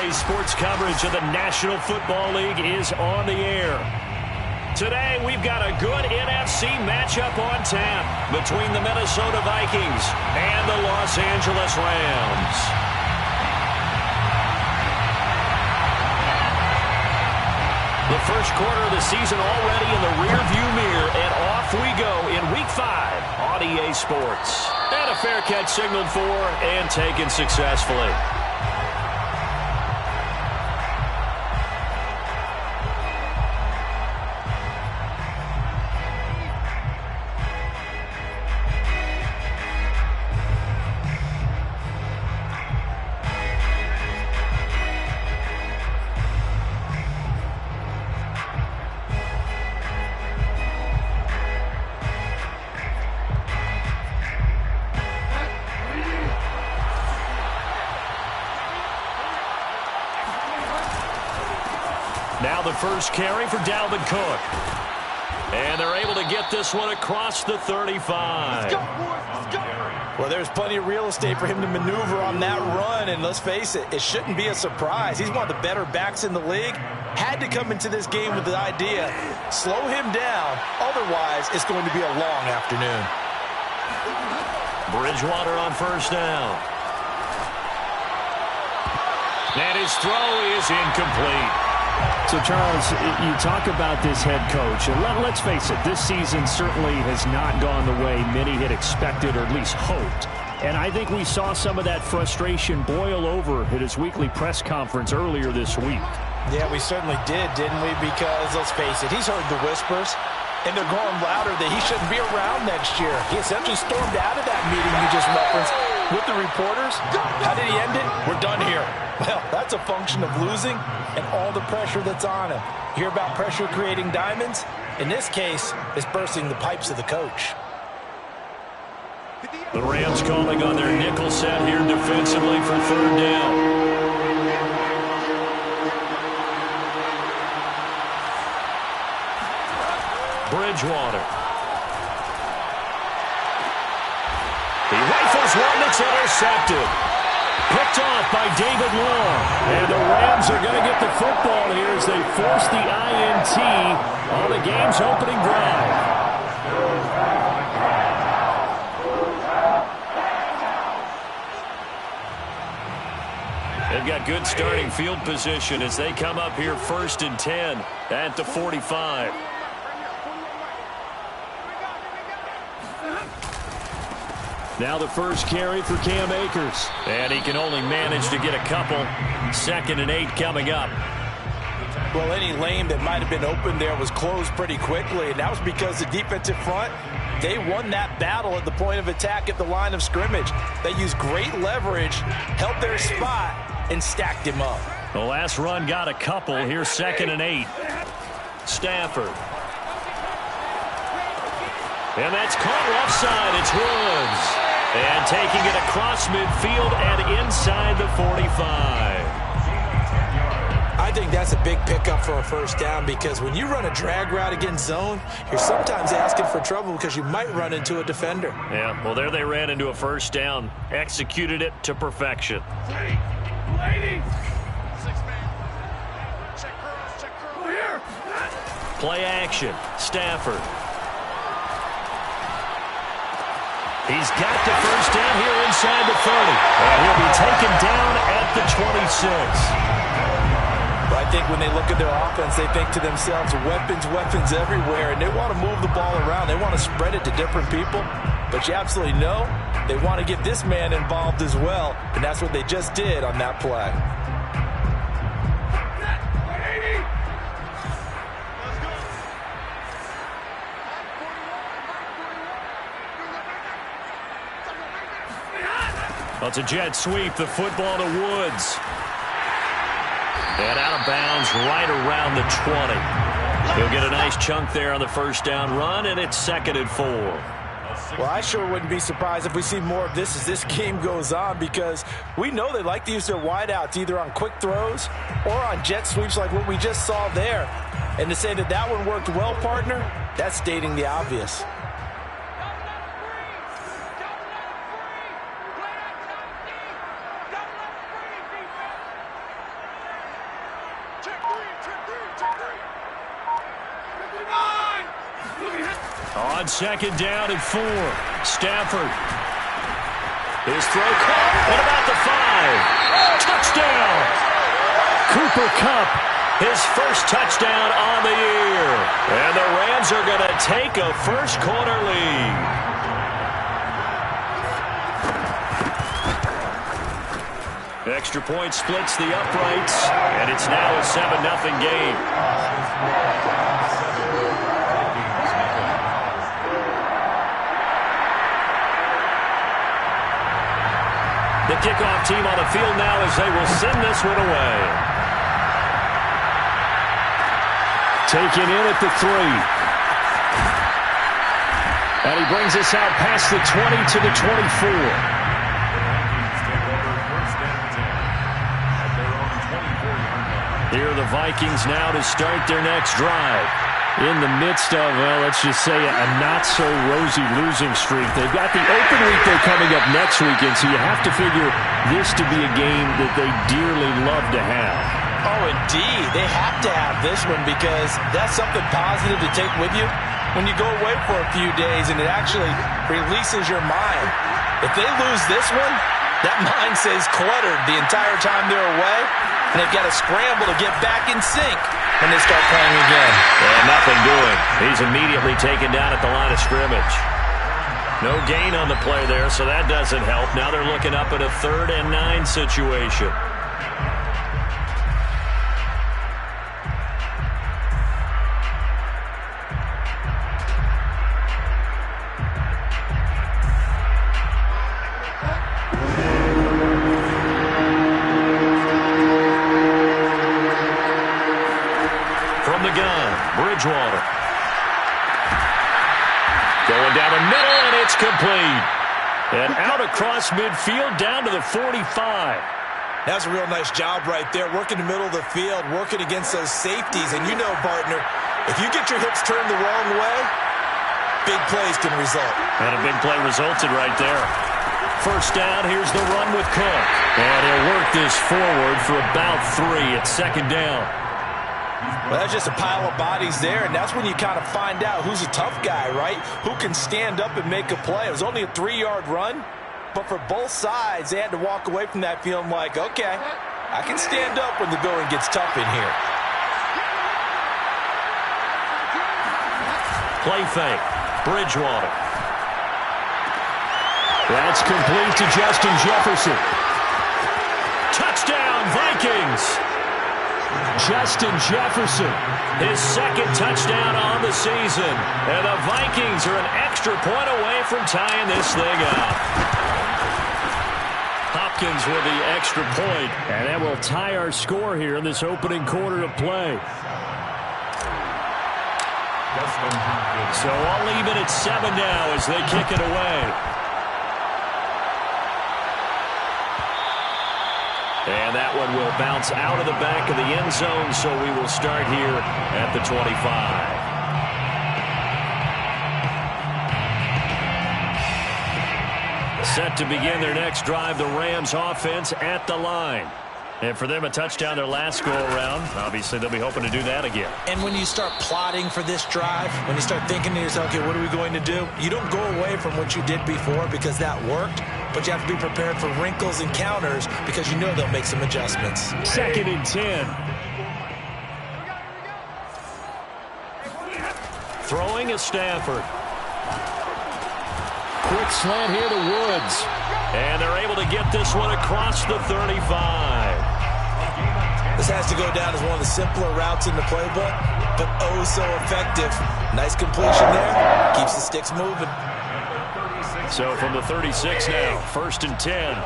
Today's sports coverage of the National Football League is on the air. Today, we've got a good NFC matchup on tap between the Minnesota Vikings and the Los Angeles Rams. The first quarter of the season already in the rearview mirror, and off we go in Week 5 on EA Sports. And a fair catch signaled for and taken successfully. Now the first carry for Dalvin Cook. And they're able to get this one across the 35. Let's go, boys. Let's go. Well, there's plenty of real estate for him to maneuver on that run. And let's face it, it shouldn't be a surprise. He's one of the better backs in the league. Had to come into this game with the idea, slow him down. Otherwise, it's going to be a long afternoon. Bridgewater on first down. And his throw is incomplete. So, Charles, you talk about this head coach, and let's face it, this season certainly has not gone the way many had expected or at least hoped. And I think we saw some of that frustration boil over at his weekly press conference earlier this week. Yeah, we certainly did, didn't we? Because, let's face it, he's heard the whispers, and they're going louder that he shouldn't be around next year. He essentially stormed out of that meeting you just referenced with the reporters. How did he end it? We're done here. Well, that's a function of losing and all the pressure that's on him. You hear about pressure creating diamonds? In this case, it's bursting the pipes of the coach. The Rams calling on their nickel set here defensively for third down. Bridgewater. He rifles one that's intercepted. Picked off by David Long. And the Rams are going to get the football here as they force the INT on the game's opening drive. They've got good starting field position as they come up here 1st and 10 at the 45. Now the first carry for Cam Akers. And he can only manage to get a couple. 2nd and 8 coming up. Well, any lane that might have been open there was closed pretty quickly, and that was because the defensive front, they won that battle at the point of attack at the line of scrimmage. They used great leverage, held their spot, and stacked him up. The last run got a couple. Here's 2nd and 8. Stafford. And that's caught offside. It's Woods. And taking it across midfield and inside the 45. I think that's a big pickup for a first down because when you run a drag route against zone, you're sometimes asking for trouble because you might run into a defender. Yeah, well, there they ran into a first down. Executed it to perfection. Play action. Stafford. He's got the first down here inside the 30. And he'll be taken down at the 26. But I think when they look at their offense, they think to themselves, weapons, weapons everywhere, and they want to move the ball around. They want to spread it to different people. But you absolutely know they want to get this man involved as well, and that's what they just did on that play. Well, it's a jet sweep. The football to Woods. And out of bounds right around the 20. He'll get a nice chunk there on the first down run, and it's 2nd and 4. Well, I sure wouldn't be surprised if we see more of this as this game goes on because we know they like to use their wideouts either on quick throws or on jet sweeps like what we just saw there. And to say that that one worked well, partner, that's stating the obvious. On second down and 4, Stafford. His throw caught at about the 5. Touchdown! Cooper Kupp, his first touchdown on the year. And the Rams are going to take a first-quarter lead. Extra point splits the uprights, and it's now a 7-0 game. The kickoff team on the field now as they will send this one away. Taken in at the 3. And he brings us out past the 20 to the 24. Here are the Vikings now to start their next drive. In the midst of, well, let's just say a not-so-rosy losing streak. They've got the open week they're coming up next weekend, so you have to figure this to be a game that they dearly love to have. Oh, indeed. They have to have this one because that's something positive to take with you when you go away for a few days, and it actually releases your mind. If they lose this one, that mind stays cluttered the entire time they're away, and they've got to scramble to get back in sync when they start playing again. Yeah, nothing doing. He's immediately taken down at the line of scrimmage. No gain on the play there, so that doesn't help. Now they're looking up at a 3rd and 9 situation. Bridgewater. Going down the middle, and it's complete. And out across midfield, down to the 45. That's a real nice job right there, working the middle of the field, working against those safeties. And you know, partner, if you get your hips turned the wrong way, big plays can result. And a big play resulted right there. First down, here's the run with Cook. And he'll work this forward for about 3 at second down. Well, that's just a pile of bodies there, and that's when you kind of find out who's a tough guy, right? Who can stand up and make a play. It was only a 3-yard run, but for both sides, they had to walk away from that feeling like, okay, I can stand up when the going gets tough in here. Play fake. Bridgewater. That's complete to Justin Jefferson. Touchdown, Vikings! Justin Jefferson, his second touchdown on the season. And the Vikings are an extra point away from tying this thing up. Hopkins with the extra point. And that will tie our score here in this opening quarter of play. So I'll leave it at 7 now as they kick it away. And that one will bounce out of the back of the end zone, so we will start here at the 25. Set to begin their next drive, the Rams offense at the line. And for them, a touchdown their last go-around. Obviously, they'll be hoping to do that again. And when you start plotting for this drive, when you start thinking to yourself, okay, what are we going to do? You don't go away from what you did before because that worked, but you have to be prepared for wrinkles and counters because you know they'll make some adjustments. 2nd and 10. Throwing is Stafford. Quick slant here to Woods. And they're able to get this one across the 35. This has to go down as one of the simpler routes in the playbook, but oh so effective. Nice completion there. Keeps the sticks moving. So from the 36 now, 1st and 10.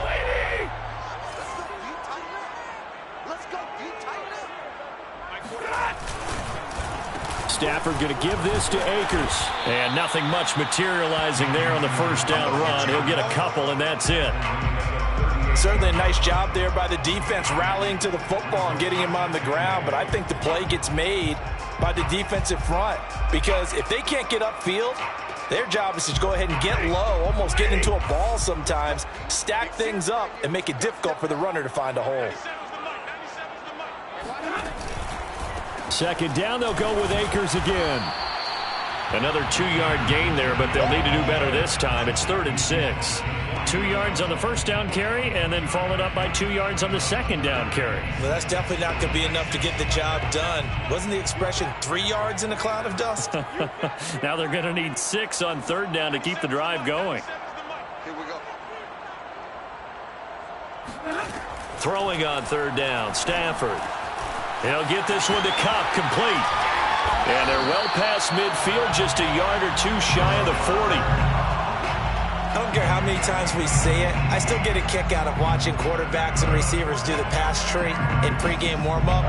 Stafford going to give this to Akers. And nothing much materializing there on the first down run. He'll get a couple, and that's it. Certainly a nice job there by the defense rallying to the football and getting him on the ground. But I think the play gets made by the defensive front. Because if they can't get upfield, their job is to go ahead and get low, almost get into a ball sometimes, stack things up, and make it difficult for the runner to find a hole. Second down, they'll go with Akers again. Another 2-yard gain there, but they'll need to do better this time. It's 3rd and 6. 2 yards on the first down carry, and then followed up by 2 yards on the second down carry. Well, that's definitely not going to be enough to get the job done. Wasn't the expression 3 yards in a cloud of dust? Now they're going to need 6 on 3rd down to keep the drive going. Here we go. Throwing on 3rd down, Stafford. He'll get this one to Cup, complete. And they're well past midfield, just a yard or 2 shy of the 40. I don't care how many times we say it, I still get a kick out of watching quarterbacks and receivers do the pass tree in pregame warm-up.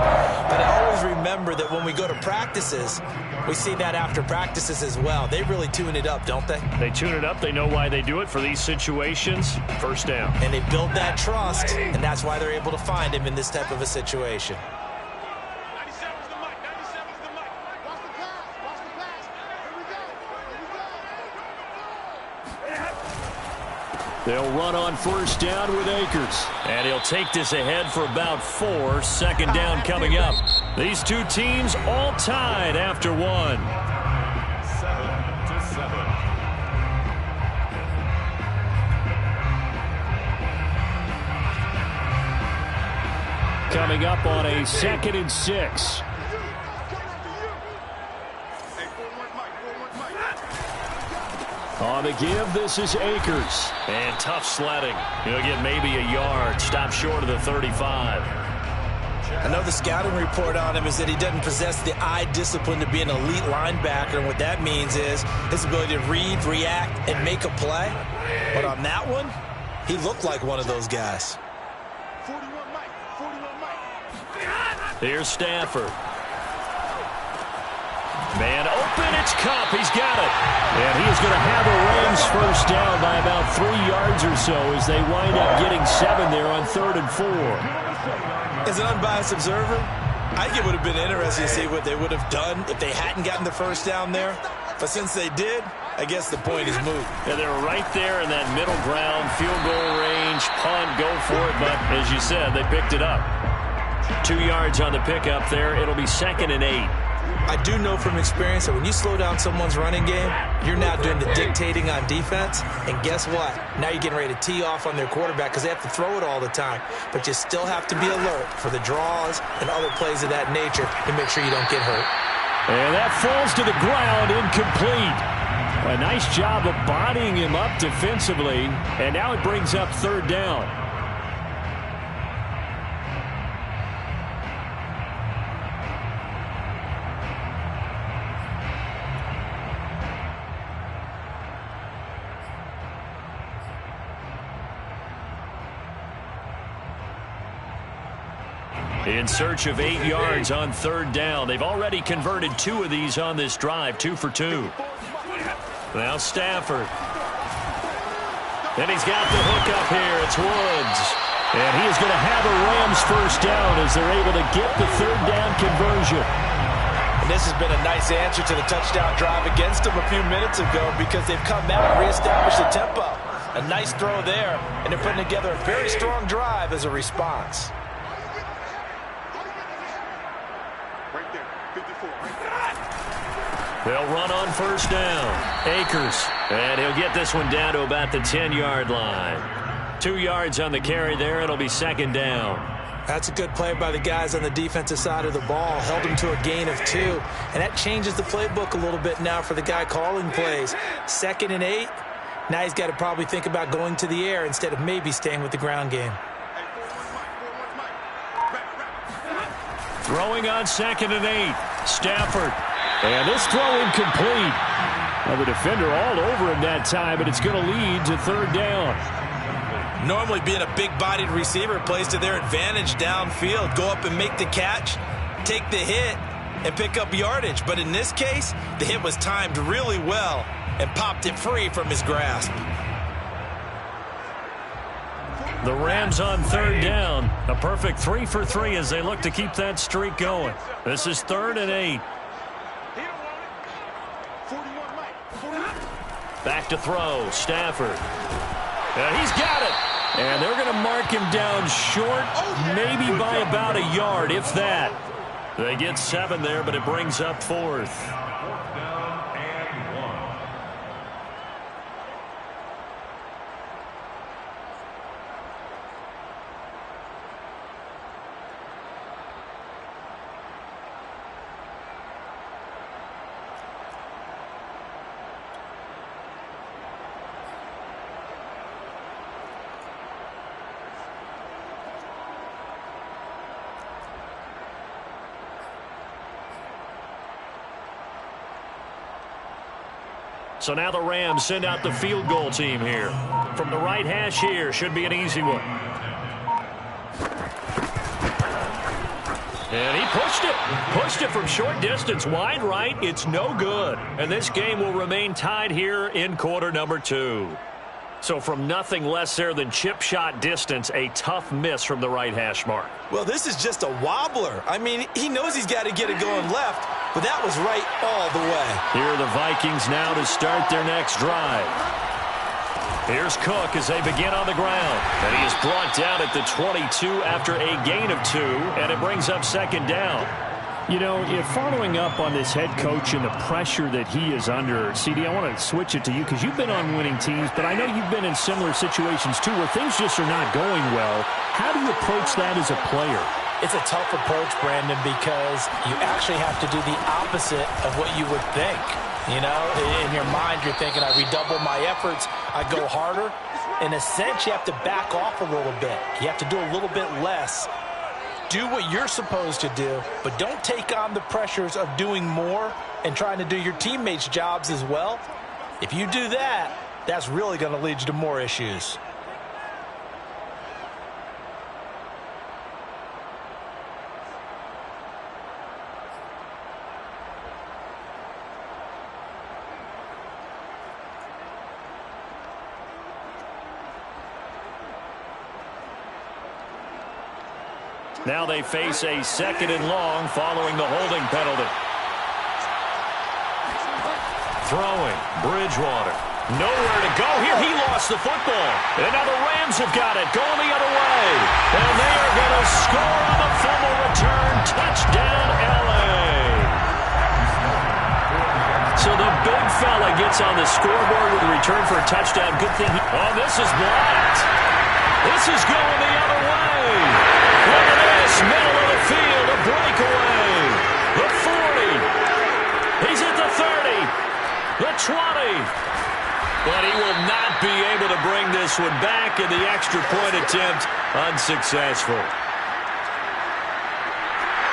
But I always remember that when we go to practices, we see that after practices as well. They really tune it up, don't they? They tune it up. They know why they do it for these situations. First down. And they build that trust, and that's why they're able to find him in this type of a situation. They'll run on first down with Akers. And he'll take this ahead for about 4. 2nd down coming up. These two teams all tied after 1. 7-7. Coming up on a 2nd and 6. On the give, this is Akers. And tough sledding. He'll get maybe a yard. Stop short of the 35. I know the scouting report on him is that he doesn't possess the eye discipline to be an elite linebacker. And what that means is his ability to read, react, and make a play. But on that one, he looked like one of those guys. 41 Mike. Here's Stafford. Man open, it's Cup. He's got it. And he is going to have the Rams first down by about 3 yards or so as they wind up getting 7 there on 3rd and 4. As an unbiased observer, I think it would have been interesting to see what they would have done if they hadn't gotten the first down there. But since they did, I guess the point is moot. Yeah, they were right there in that middle ground, field goal range, punt, go for it. But as you said, they picked it up. 2 yards on the pickup there. It'll be 2nd and 8. I do know from experience that when you slow down someone's running game, you're now doing the dictating on defense. And guess what? Now you're getting ready to tee off on their quarterback because they have to throw it all the time. But you still have to be alert for the draws and other plays of that nature to make sure you don't get hurt. And that falls to the ground, incomplete. A nice job of bodying him up defensively. And now it brings up 3rd down. In search of 8 yards on 3rd down. They've already converted 2 of these on this drive, 2 for 2. Now Stafford. And he's got the hook up here. It's Woods. And he is going to have a Rams first down as they're able to get the 3rd down conversion. And this has been a nice answer to the touchdown drive against them a few minutes ago because they've come out and reestablished the tempo. A nice throw there, and they're putting together a very strong drive as a response. They'll run on first down. Akers. And he'll get this one down to about the 10-yard line. 2 yards on the carry there. It'll be 2nd down. That's a good play by the guys on the defensive side of the ball. Held him to a gain of 2. And that changes the playbook a little bit now for the guy calling plays. 2nd and 8. Now he's got to probably think about going to the air instead of maybe staying with the ground game. Throwing on 2nd and 8. Stafford. And this throw incomplete. Well, the defender all over him that time, but it's going to lead to 3rd down. Normally being a big-bodied receiver plays to their advantage downfield. Go up and make the catch, take the hit, and pick up yardage. But in this case, the hit was timed really well and popped it free from his grasp. The Rams on 3rd down. A perfect 3 for 3 as they look to keep that streak going. This is 3rd and 8. Back to throw. Stafford. He's got it. And they're going to mark him down short, maybe by about a yard, if that. They get 7 there, but it brings up 4th. So now the Rams send out the field goal team here. From the right hash here, should be an easy one. And he pushed it from short distance, wide right. It's no good. And this game will remain tied here in quarter number 2. So from nothing less there than chip shot distance, a tough miss from the right hash mark. Well, this is just a wobbler. I mean, he knows he's got to get it going left, but that was right all the way. Here are the Vikings now to start their next drive. Here's Cook as they begin on the ground. And he is brought down at the 22 after a gain of 2, and it brings up second down. You know, if following up on this head coach and the pressure that he is under, CD, I want to switch it to you because you've been on winning teams, but I know you've been in similar situations too where things just are not going well. How do you approach that as a player? It's a tough approach, Brandon, because you actually have to do the opposite of what you would think. You know, in your mind, you're thinking, I redouble my efforts, I go harder. In a sense, you have to back off a little bit. You have to do a little bit less. Do what you're supposed to do, but don't take on the pressures of doing more and trying to do your teammates' jobs as well. If you do that, that's really going to lead you to more issues. Now they face a second and long following the holding penalty. Throwing, Bridgewater. Nowhere to go here. He lost the football. And now the Rams have got it, going the other way. And they are going to score on the fumble return. Touchdown, L.A. So the big fella gets on the scoreboard with a return for a touchdown. Good thing oh, this is blocked. This is going the other way. Look at this, middle of the field, a breakaway. The 40. He's at the 30. The 20. But he will not be able to bring this one back, and the extra point attempt unsuccessful.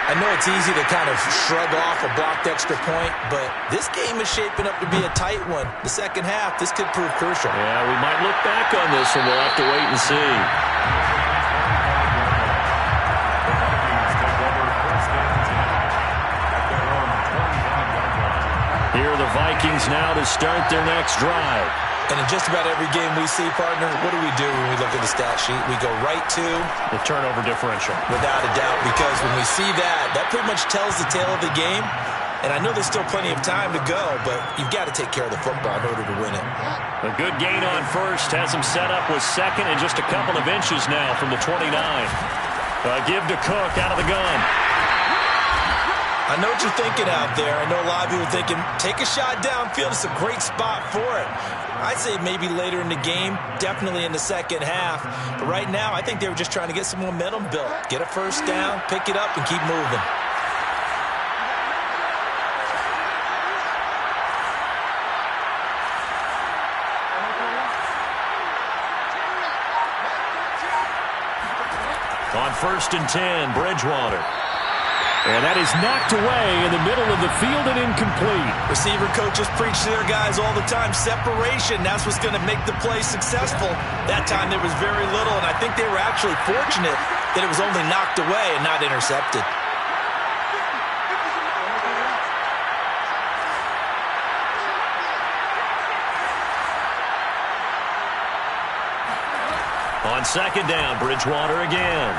I know it's easy to kind of shrug off a blocked extra point, but this game is shaping up to be a tight one. The second half, this could prove crucial. Yeah, we might look back on this one. We'll have to wait and see. Here are the Vikings now to start their next drive. And in just about every game we see, partner, what do we do when we look at the stat sheet? We go right to the turnover differential. Without a doubt, because when we see that, that pretty much tells the tale of the game. And I know there's still plenty of time to go, but you've got to take care of the football in order to win it. A good gain on first has him set up with second and just a couple of inches now from the 29. Give to Cook out of the gun. I know what you're thinking out there. I know a lot of people are thinking, take a shot downfield. It's a great spot for it. I'd say maybe later in the game, definitely in the second half. But right now, I think they were just trying to get some momentum built. Get a first down, pick it up, and keep moving. On 1st and 10, Bridgewater. And that is knocked away in the middle of the field and incomplete. Receiver coaches preach to their guys all the time. Separation, that's what's going to make the play successful. That time there was very little, and I think they were actually fortunate that it was only knocked away and not intercepted. On second down, Bridgewater again.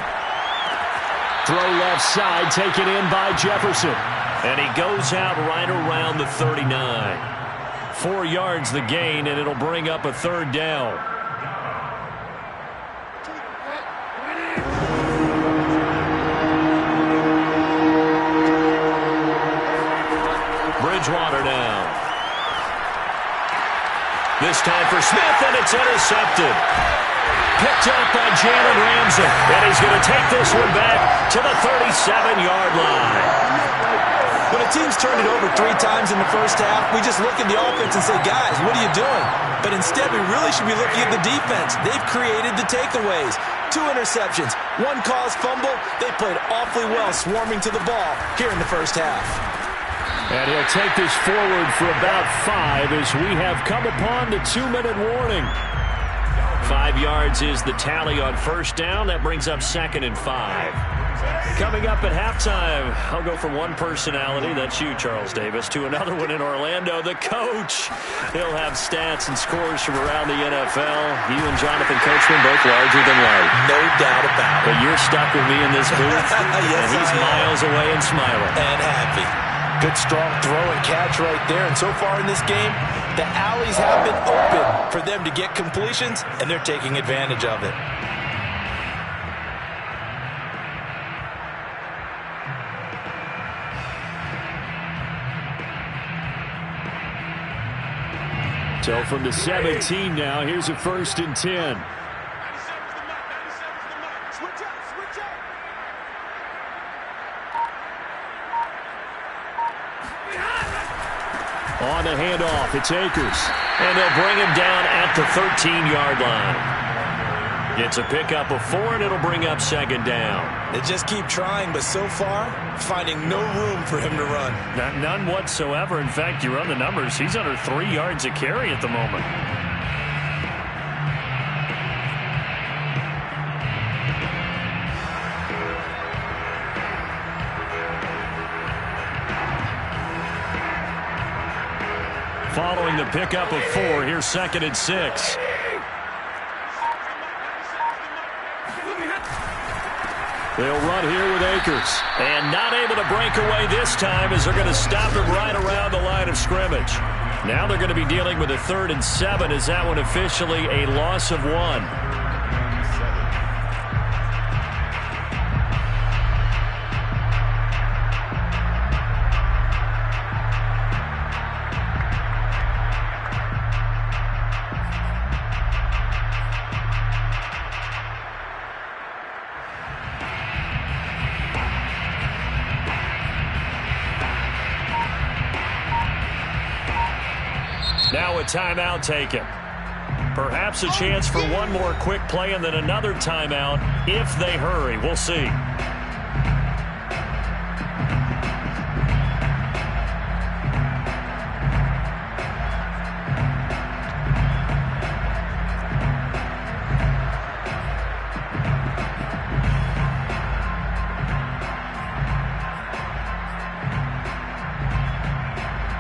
Throw left side, taken in by Jefferson. And he goes out right around the 39. 4 yards the gain, and it'll bring up a third down. Bridgewater now. This time for Smith, and it's intercepted. Picked up by Jalen Ramsey, and he's going to take this one back to the 37-yard line. When a team's turned it over 3 times in the first half, we just look at the offense and say, guys, what are you doing? But instead, we really should be looking at the defense. They've created the takeaways. 2 interceptions, 1 caused fumble. They played awfully well swarming to the ball here in the first half. And he'll take this forward for about 5 as we have come upon the 2-minute warning. 5 yards is the tally on first down. That brings up 2nd and 5. Coming up at halftime, I'll go from one personality, that's you, Charles Davis, to another one in Orlando, the coach. He'll have stats and scores from around the NFL. You and Jonathan Coachman both larger than life. No doubt about it. But you're stuck with me in this booth, yes, and he's miles away and smiling. And happy. Good, strong throw and catch right there. And so far in this game, the alleys have been open for them to get completions, and they're taking advantage of it. So from the 17 now, here's a 1st and 10. On the handoff, it's Akers. And they'll bring him down at the 13-yard line. It's a pickup of 4, and it'll bring up 2nd down. They just keep trying, but so far, finding no room for him to run. None whatsoever. In fact, you run the numbers. He's under 3 yards a carry at the moment. Following the pickup of 4, here's 2nd and 6. They'll run here with Akers. And not able to break away this time as they're going to stop him right around the line of scrimmage. Now they're going to be dealing with a 3rd and 7. Is that one officially a loss of 1? Now a timeout taken. Perhaps a chance for one more quick play and then another timeout if they hurry. We'll see.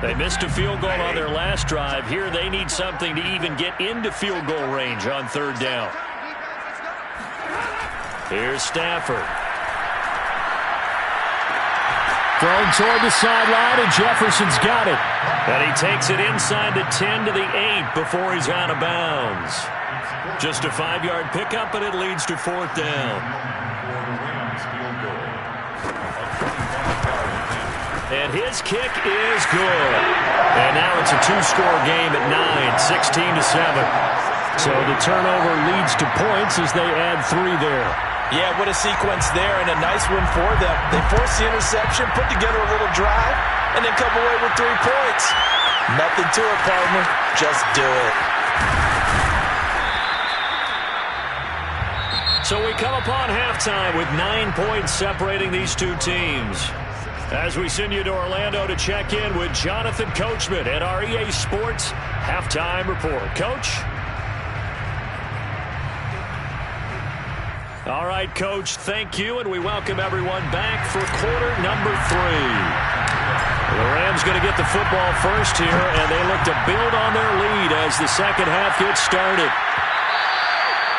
They missed a field goal on their last drive. Here they need something to even get into field goal range on 3rd down. Here's Stafford. Thrown toward the sideline, and Jefferson's got it. And he takes it inside the 10 to the 8 before he's out of bounds. Just a 5-yard pickup, and it leads to 4th down. And his kick is good. And now it's a 2-score game at 9, 16-7. So the turnover leads to points as they add 3 there. Yeah, what a sequence there, and a nice one for them. They force the interception, put together a little drive, and then come away with 3 points. Nothing to it, partner. Just do it. So we come upon halftime with 9 points separating these two teams. As we send you to Orlando to check in with Jonathan Coachman at our EA Sports Halftime Report. Coach? All right, Coach, thank you, and we welcome everyone back for quarter number 3. The Rams going to get the football first here, and they look to build on their lead as the second half gets started.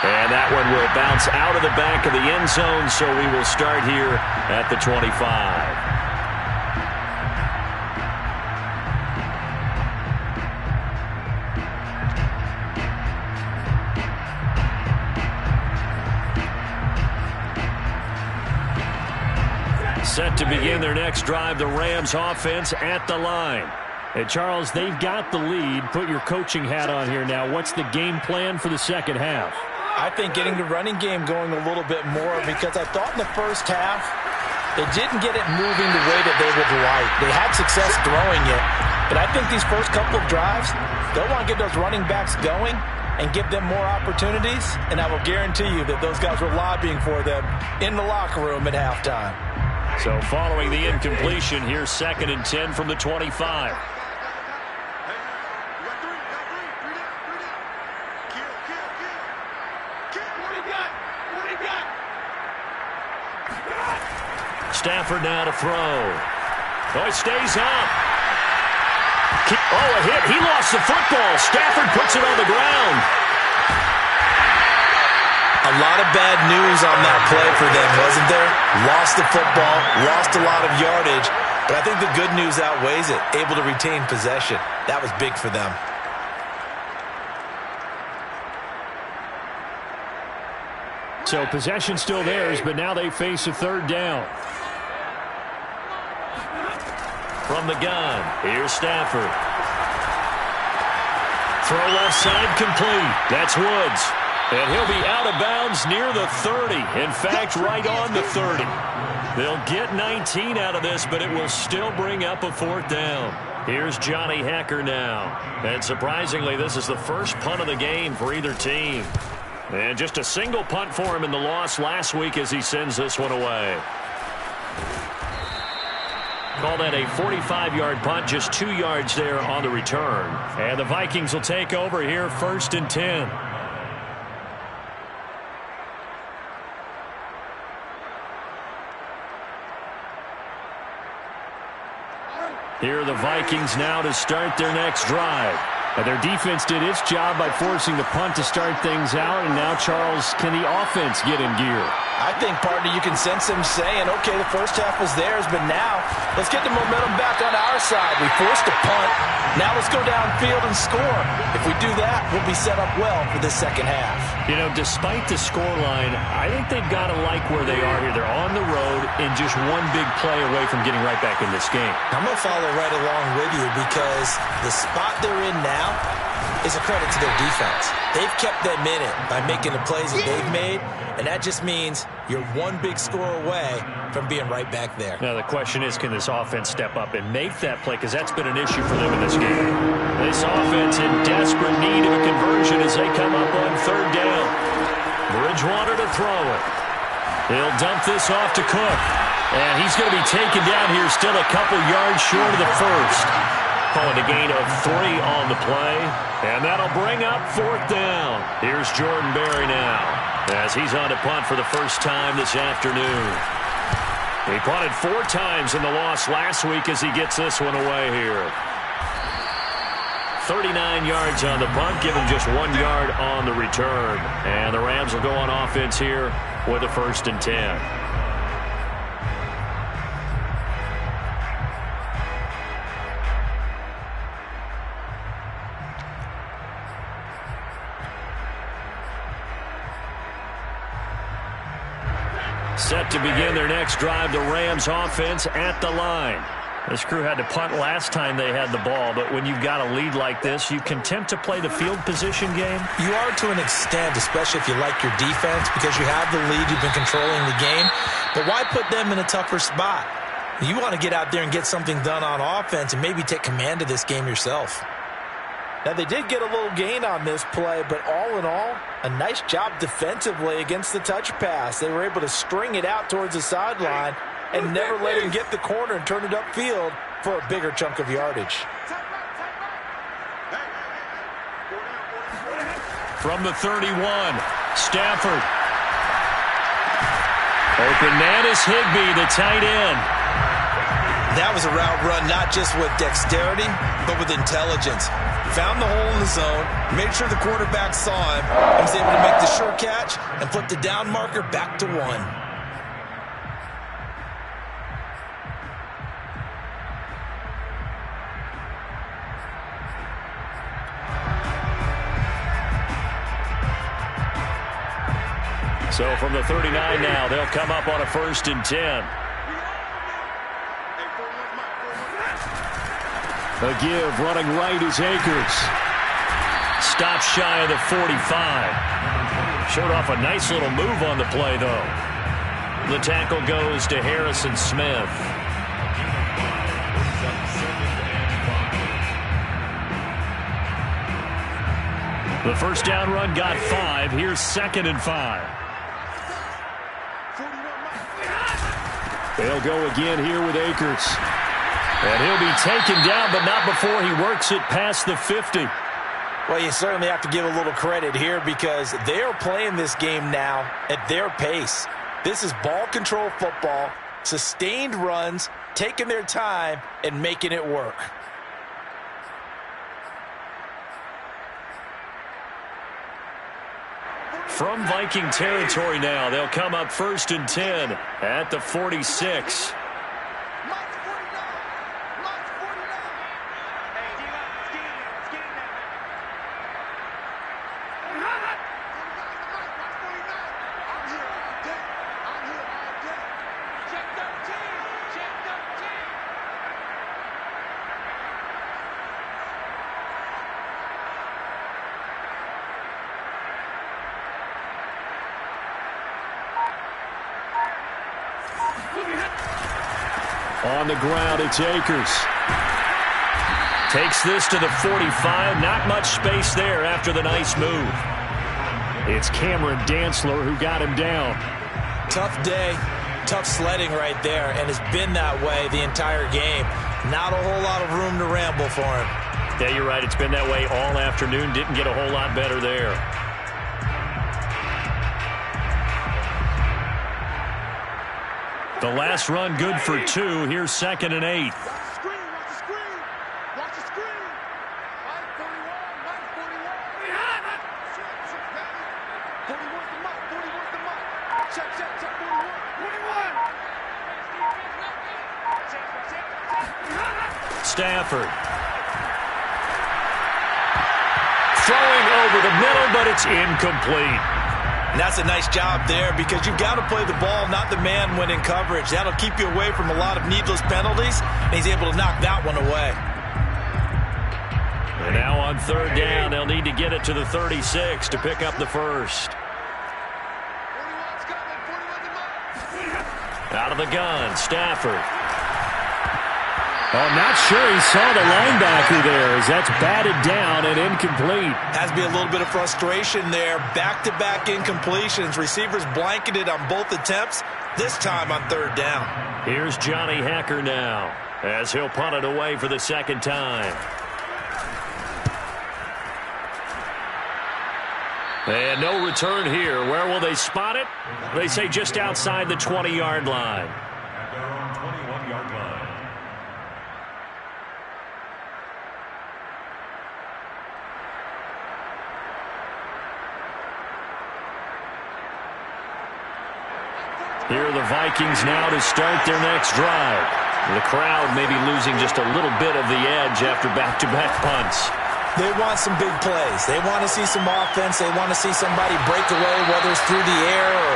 And that one will bounce out of the back of the end zone, so we will start here at the 25. Set to begin their next drive, the Rams offense at the line. And Charles, they've got the lead. Put your coaching hat on here now. What's the game plan for the second half? I think getting the running game going a little bit more, because I thought in the first half they didn't get it moving the way that they would like. They had success throwing it, but I think these first couple of drives, they'll want to get those running backs going and give them more opportunities, and I will guarantee you that those guys were lobbying for them in the locker room at halftime. So following the incompletion, here's 2nd and 10 from the 25. Stafford now to throw. Oh, he stays up. Oh, a hit. He lost the football. Stafford puts it on the ground. A lot of bad news on that play for them, wasn't there? Lost the football, lost a lot of yardage, but I think the good news outweighs it. Able to retain possession. That was big for them. So possession still theirs, but now they face a 3rd down. From the gun, here's Stafford. Throw left side complete. That's Woods. And he'll be out of bounds near the 30. In fact, right on the 30. They'll get 19 out of this, but it will still bring up a 4th down. Here's Johnny Hekker now. And surprisingly, this is the first punt of the game for either team. And just a single punt for him in the loss last week as he sends this one away. Call that a 45-yard punt, just 2 yards there on the return. And the Vikings will take over here, 1st and 10. Here are the Vikings now to start their next drive. And their defense did its job by forcing the punt to start things out. And now, Charles, can the offense get in gear? I think, partner, you can sense them saying, okay, the first half was theirs, but now let's get the momentum back on our side. We forced a punt. Now let's go downfield and score. If we do that, we'll be set up well for this second half. You know, despite the scoreline, I think they've got to like where they are here. They're on the road and just one big play away from getting right back in this game. I'm going to follow right along with you because the spot they're in now is a credit to their defense. They've kept them in it by making the plays that they've made, and that just means you're one big score away from being right back there. Now the question is, can this offense step up and make that play? Because that's been an issue for them in this game. This offense in desperate need of a conversion as they come up on 3rd down. Bridgewater to throw it. He'll dump this off to Cook. And he's going to be taken down here still a couple yards short of the first. Calling a gain of 3 on the play. And that'll bring up 4th down. Here's Jordan Berry now as he's on to punt for the first time this afternoon. He punted 4 times in the loss last week as he gets this one away here. 39 yards on the punt, give him just 1 yard on the return. And the Rams will go on offense here with a 1st and 10. Set to begin their next drive, the Rams offense at the line. This crew had to punt last time they had the ball, but when you've got a lead like this, you can attempt to play the field position game. You are to an extent, especially if you like your defense, because you have the lead, you've been controlling the game. But why put them in a tougher spot? You want to get out there and get something done on offense and maybe take command of this game yourself. Now, they did get a little gain on this play, but all in all, a nice job defensively against the touch pass. They were able to string it out towards the sideline and never let him get the corner and turn it upfield for a bigger chunk of yardage. From the 31, Stafford. Open man is Higbee, the tight end. That was a route run not just with dexterity, but with intelligence. Found the hole in the zone, made sure the quarterback saw him, and was able to make the sure catch and put the down marker back to 1. So from the 39 now, they'll come up on a 1st and 10. A give, running right is Akers. Stops shy of the 45. Showed off a nice little move on the play, though. The tackle goes to Harrison Smith. The first down run got 5. Here's 2nd and 5. They'll go again here with Akers. And he'll be taken down, but not before he works it past the 50. Well, you certainly have to give a little credit here because they're playing this game now at their pace. This is ball control football, sustained runs, taking their time, and making it work. From Viking territory now, they'll come up 1st and 10 at the 46. On the ground, it's Akers. Takes this to the 45. Not much space there after the nice move. It's Cameron Dantzler who got him down. Tough day, tough sledding right there, and it's been that way the entire game. Not a whole lot of room to ramble for him. Yeah, you're right. It's been that way all afternoon. Didn't get a whole lot better there. The last run good for 2. Here's 2nd and 8. Stafford. Throwing over the middle, but it's incomplete. And that's a nice job there because you've got to play the ball, not the man when in coverage. That'll keep you away from a lot of needless penalties, and he's able to knock that one away. And now on 3rd down, they'll need to get it to the 36 to pick up the first. Out of the gun, Stafford. I'm not sure he saw the linebacker there as that's batted down and incomplete. Has to be a little bit of frustration there. Back-to-back incompletions. Receivers blanketed on both attempts, this time on 3rd down. Here's Johnny Hacker now as he'll punt it away for the 2nd time. And no return here. Where will they spot it? They say just outside the 20-yard line. Here are the Vikings now to start their next drive. The crowd may be losing just a little bit of the edge after back-to-back punts. They want some big plays. They want to see some offense. They want to see somebody break away, whether it's through the air or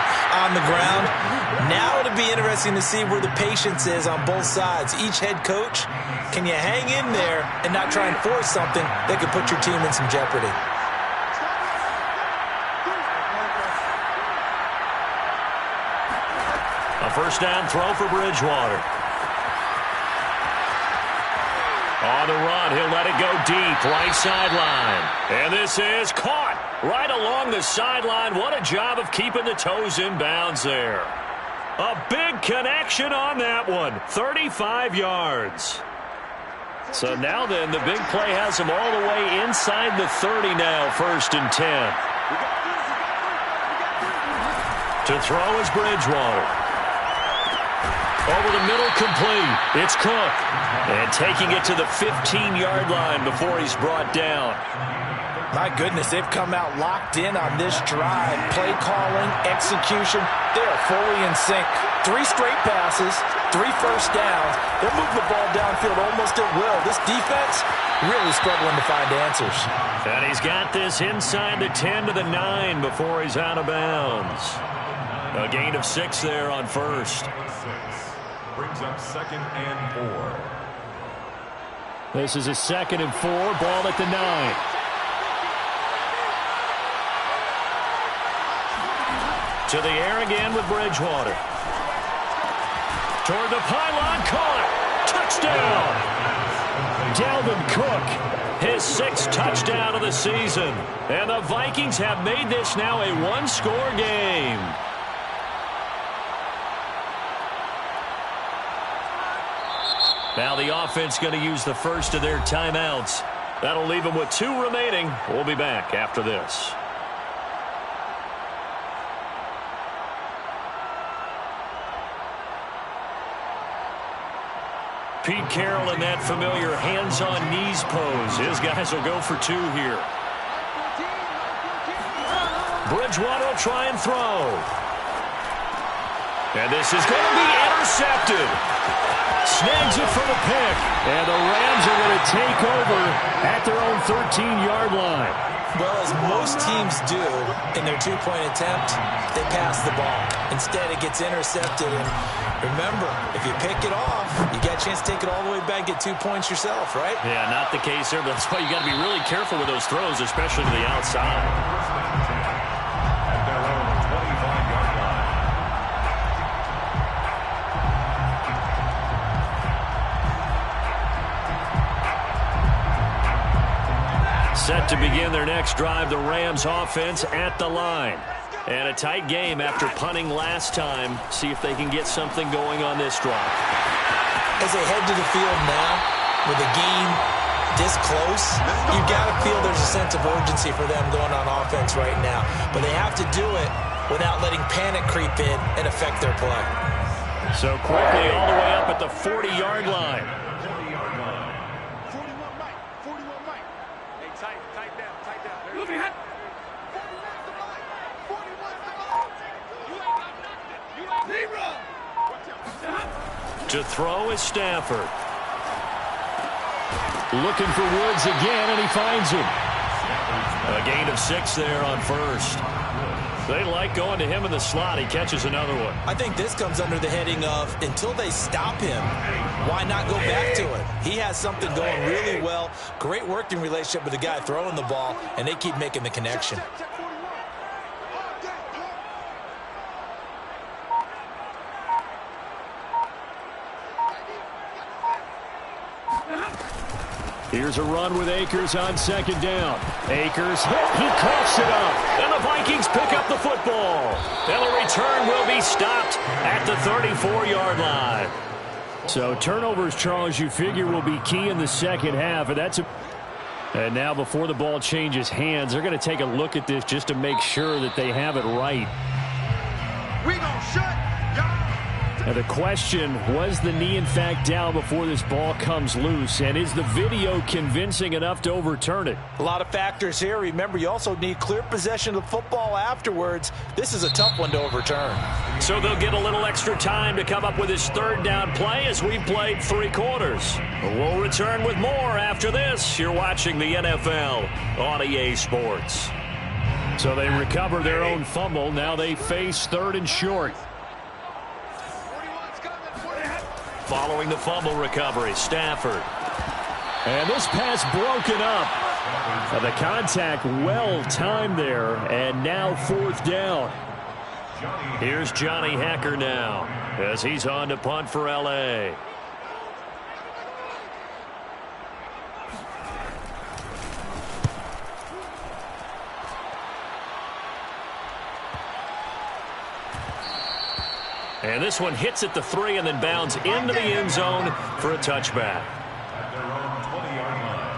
on the ground. Now it'll be interesting to see where the patience is on both sides. Each head coach, can you hang in there and not try and force something that could put your team in some jeopardy? A 1st down throw for Bridgewater. On the run, he'll let it go deep, right sideline. And this is caught right along the sideline. What a job of keeping the toes in bounds there. A big connection on that one, 35 yards. So now then, the big play has him all the way inside the 30 now, 1st and 10. To throw is Bridgewater. Over the middle, complete. It's Cook. And taking it to the 15-yard line before he's brought down. My goodness, they've come out locked in on this drive. Play calling, execution, they are fully in sync. 3 straight passes, 3 first downs. They're moving the ball downfield almost at will. This defense really struggling to find answers. And he's got this inside the 10 to the 9 before he's out of bounds. A gain of 6 there on 1st. Brings up 2nd and 4. This is a 2nd and 4. Ball at the 9. To the air again with Bridgewater. Toward the pylon, caught. Touchdown. Dalvin Cook, his 6th touchdown of the season. And the Vikings have made this now a 1-score game. Now the offense going to use the first of their timeouts. That'll leave them with 2 remaining. We'll be back after this. Pete Carroll in that familiar hands-on knees pose. His guys will go for 2 here. Bridgewater will try and throw. And this is going to be intercepted. Snags it for the pick. And the Rams are going to take over at their own 13-yard line. Well, as most teams do in their 2-point attempt, they pass the ball. Instead, it gets intercepted. And remember, if you pick it off, you got a chance to take it all the way back, get 2 points yourself, right? Yeah, not the case there, but that's why you got to be really careful with those throws, especially to the outside. Set to begin their next drive, the Rams offense at the line. And a tight game after punting last time. See if they can get something going on this drive. As they head to the field now, with the game this close, you've got to feel there's a sense of urgency for them going on offense right now. But they have to do it without letting panic creep in and affect their play. So quickly all the way up at the 40-yard line. To throw is Stafford. Looking for Woods again, and he finds him. A gain of 6 there on first. They like going to him in the slot. He catches another one. I think this comes under the heading of, until they stop him, why not go back to it? He has something going really well. Great working relationship with the guy throwing the ball, and they keep making the connection. Here's a run with Akers on 2nd down. Akers hit. He coughs it up. And the Vikings pick up the football. And the return will be stopped at the 34-yard line. So turnovers, Charles, you figure will be key in the second half. And now before the ball changes hands, they're going to take a look at this just to make sure that they have it right. We gonna shut. And the question, was the knee in fact down before this ball comes loose? And is the video convincing enough to overturn it? A lot of factors here. Remember, you also need clear possession of the football afterwards. This is a tough one to overturn. So they'll get a little extra time to come up with his 3rd down play as we've played 3 quarters. We'll return with more after this. You're watching the NFL on EA Sports. So they recover their own fumble. Now they face 3rd and short. Following the fumble recovery, Stafford. And this pass broken up. The contact well timed there, and now 4th down. Here's Johnny Hacker now as he's on to punt for L.A. And this one hits at the 3 and then bounds into the end zone for a touchback. At their own 20-yard line.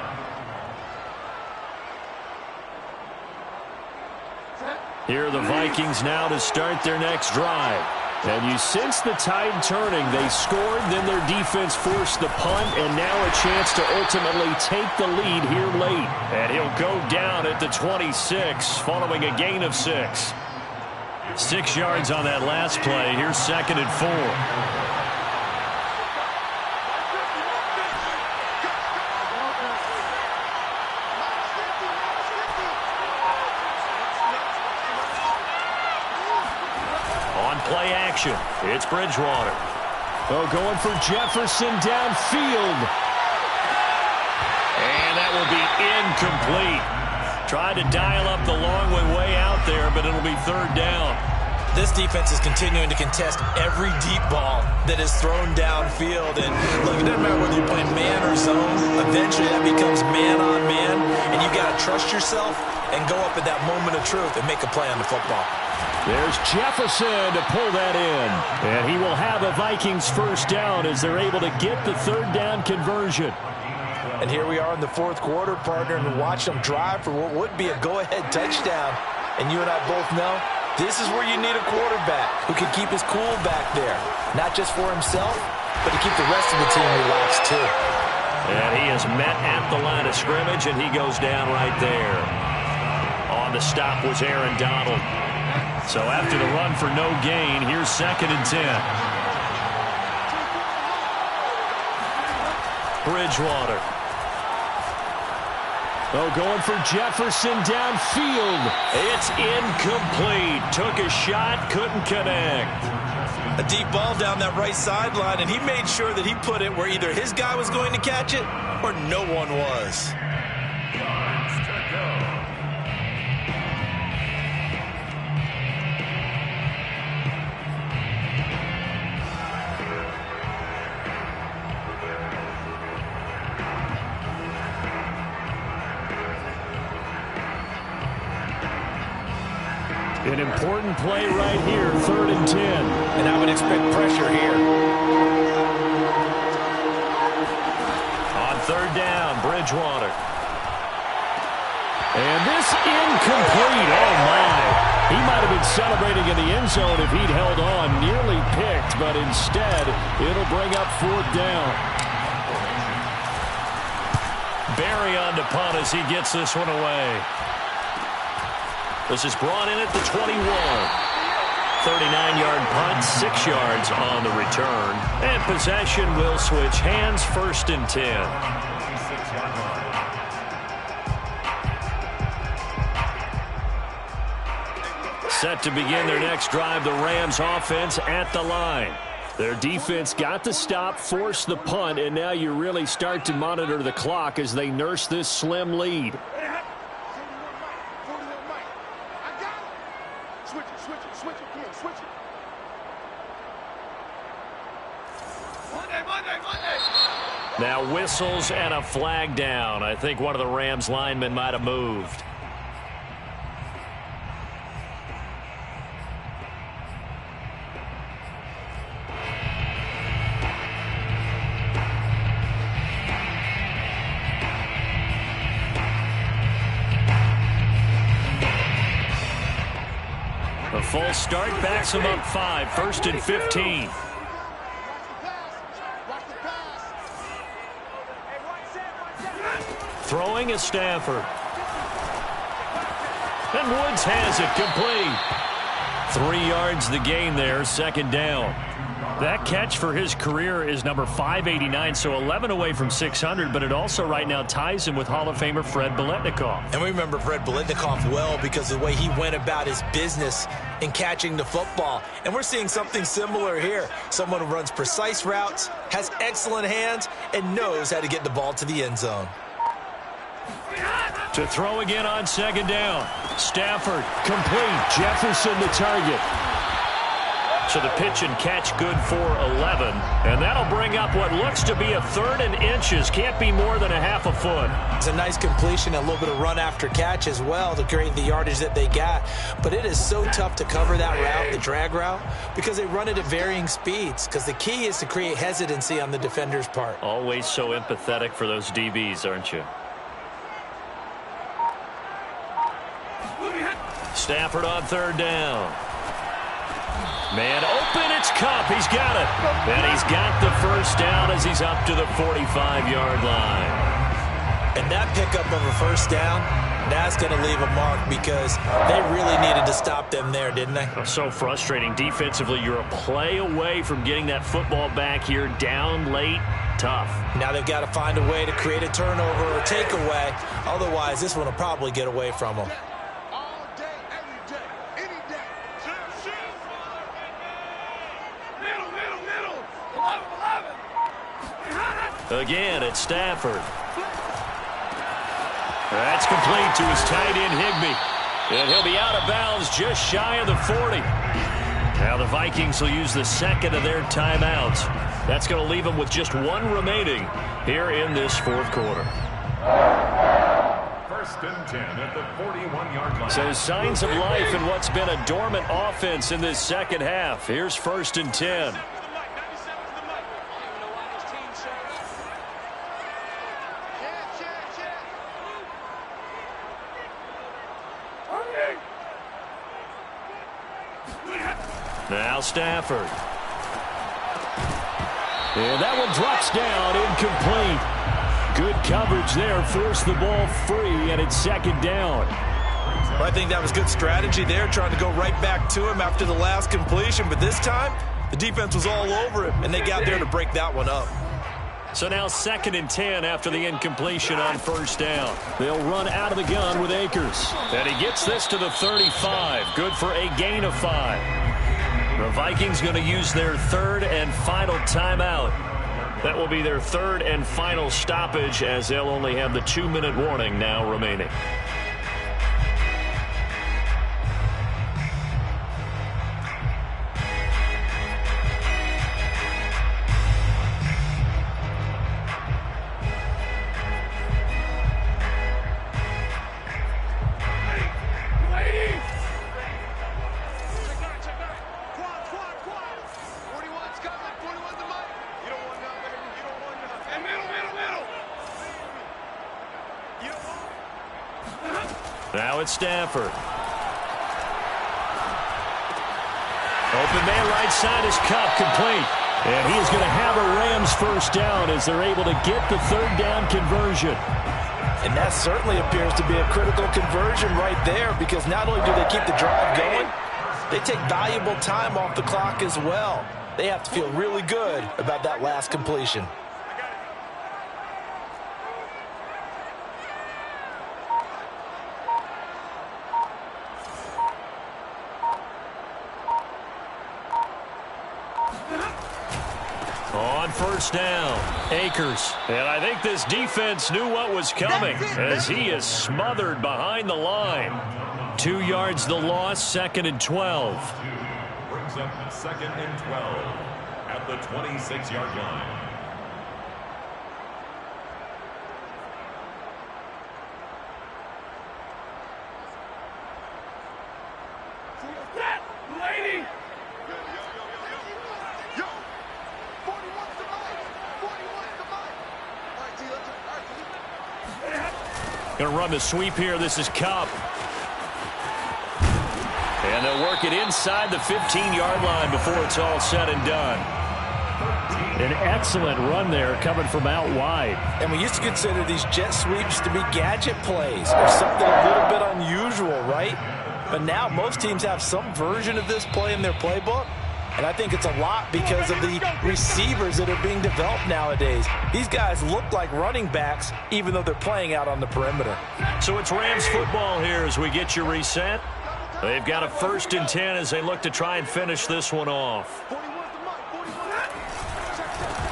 Here are the Vikings now to start their next drive. And you sense the tide turning. They scored, then their defense forced the punt, and now a chance to ultimately take the lead here late. And he'll go down at the 26 following a gain of 6. 6 yards on that last play. Here's 2nd and 4. On play action, it's Bridgewater. Oh, going for Jefferson downfield. And that will be incomplete. Tried to dial up the long way out there, but it'll be 3rd down. This defense is continuing to contest every deep ball that is thrown downfield. And look, it doesn't matter whether you're playing man or zone. Eventually that becomes man on man. And you've got to trust yourself and go up at that moment of truth and make a play on the football. There's Jefferson to pull that in. And he will have a Vikings first down as they're able to get the third down conversion. And here we are in the fourth quarter, partner, and watch them drive for what would be a go-ahead touchdown. And you and I both know this is where you need a quarterback who can keep his cool back there. Not just for himself, but to keep the rest of the team relaxed too. And he is met at the line of scrimmage, and he goes down right there. On the stop was Aaron Donald. So after the run for no gain, here's 2nd and 10. Bridgewater. Oh, going for Jefferson downfield. It's incomplete. Took a shot, couldn't connect. A deep ball down that right sideline, and he made sure that he put it where either his guy was going to catch it or no one was. An important play right here, 3rd and 10. And I would expect pressure here. On 3rd down, Bridgewater. And this incomplete. Oh, my. He might have been celebrating in the end zone if he'd held on. Nearly picked, but instead, it'll bring up 4th down. Barry on the punt as he gets this one away. This is brought in at the 21. 39-yard punt, 6 yards on the return. And possession will switch hands, 1st and 10. Set to begin their next drive, the Rams offense at the line. Their defense got the stop, forced the punt, and now you really start to monitor the clock as they nurse this slim lead. Now whistles and a flag down. I think one of the Rams linemen might have moved. A full start backs him up 5, 1st and 15. Throwing is Stafford. And Woods has it complete. 3 yards the gain there, 2nd down. That catch for his career is number 589, so 11 away from 600, but it also right now ties him with Hall of Famer Fred Biletnikoff. And we remember Fred Biletnikoff well because of the way he went about his business in catching the football. And we're seeing something similar here. Someone who runs precise routes, has excellent hands, and knows how to get the ball to the end zone. To throw again on 2nd down. Stafford complete. Jefferson the target. So the pitch and catch good for 11. And that'll bring up what looks to be a 3rd and inches. Can't be more than a half a foot. It's a nice completion, a little bit of run after catch as well to create the yardage that they got. But it is so tough to cover that route, the drag route, because they run it at varying speeds. Because the key is to create hesitancy on the defender's part. Always so empathetic for those DBs, aren't you? Stafford on 3rd down. Man open, it's Kupp. He's got it. And he's got the first down as he's up to the 45-yard line. And that pickup of a first down, that's going to leave a mark because they really needed to stop them there, didn't they? So frustrating. Defensively, you're a play away from getting that football back here down late. Tough. Now they've got to find a way to create a turnover or takeaway. Otherwise, this one will probably get away from them. Again, it's Stafford. That's complete to his tight end, Higbee. And he'll be out of bounds just shy of the 40. Now the Vikings will use the second of their timeouts. That's going to leave them with just one remaining here in this fourth quarter. First and 10 at the 41-yard line. So signs of life in what's been a dormant offense in this second half. Here's first and 10. Now Stafford. And that one drops down, incomplete. Good coverage there, forced the ball free, and it's second down. Well, I think that was good strategy there, trying to go right back to him after the last completion. But this time, the defense was all over him, and they got there to break that one up. So now second and 10 after the incompletion on first down. They'll run out of the gun with Akers. And he gets this to the 35. Good for a gain of 5. The Vikings going to use their third and final timeout. That will be their third and final stoppage, as they'll only have the 2-minute warning now remaining. Now it's Stafford. Open man right side is Cup, complete. And he is going to have a Rams first down as they're able to get the third down conversion. And that certainly appears to be a critical conversion right there, because not only do they keep the drive going, they take valuable time off the clock as well. They have to feel really good about that last completion. On first down, Akers. And I think this defense knew what was coming as he is smothered behind the line. 2 yards the loss, second and 12. Brings up second and 12 at the 26-yard line. Going to run the sweep here. This is Cup. And they'll work it inside the 15-yard line before it's all said and done. An excellent run there coming from out wide. And we used to consider these jet sweeps to be gadget plays or something a little bit unusual, right? But now most teams have some version of this play in their playbook. And I think it's a lot because of the receivers that are being developed nowadays. These guys look like running backs, even though they're playing out on the perimeter. So it's Rams football here as we get your reset. They've got a first and 10 as they look to try and finish this one off.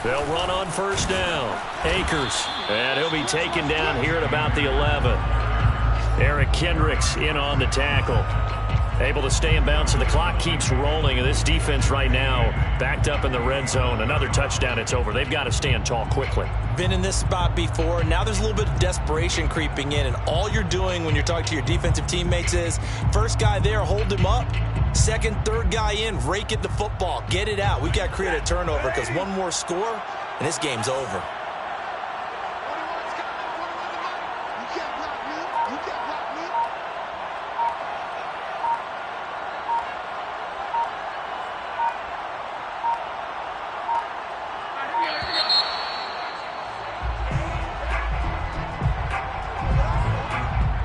They'll run on first down. Akers. And he'll be taken down here at about the 11. Eric Kendricks in on the tackle. Able to stay in bounds, and the clock keeps rolling. And this defense right now backed up in the red zone. Another touchdown, it's over. They've got to stand tall quickly. Been in this spot before. Now there's a little bit of desperation creeping in. And all you're doing when you're talking to your defensive teammates is, first guy there, hold him up. Second, third guy in, rake at the football. Get it out. We've got to create a turnover because one more score, and this game's over.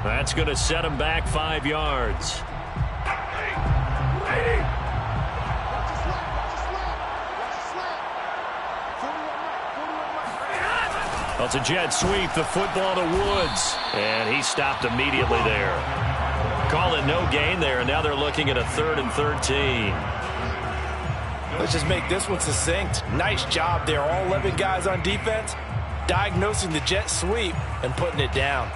That's going to set him back 5 yards. Well, it's a jet sweep, the football to Woods. And he stopped immediately there. Call it no gain there, and now they're looking at a 3rd and 13. Let's just make this one succinct. Nice job there. All 11 guys on defense diagnosing the jet sweep and putting it down.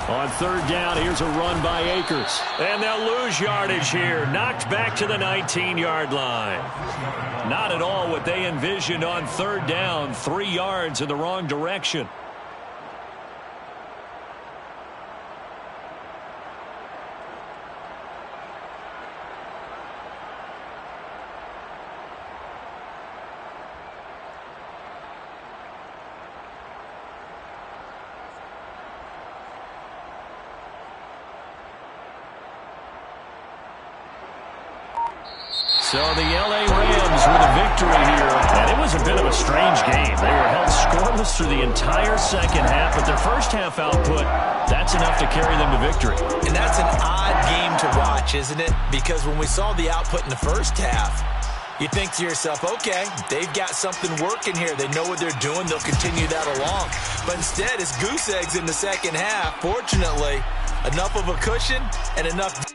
On third down, here's a run by Akers. And they'll lose yardage here. Knocked back to the 19-yard line. Not at all what they envisioned on third down. 3 yards in the wrong direction. So the L.A. Rams with a victory here. And it was a bit of a strange game. They were held scoreless through the entire second half, but their first half output, that's enough to carry them to victory. And that's an odd game to watch, isn't it? Because when we saw the output in the first half, you think to yourself, okay, they've got something working here. They know what they're doing. They'll continue that along. But instead, it's goose eggs in the second half. Fortunately, enough of a cushion and enough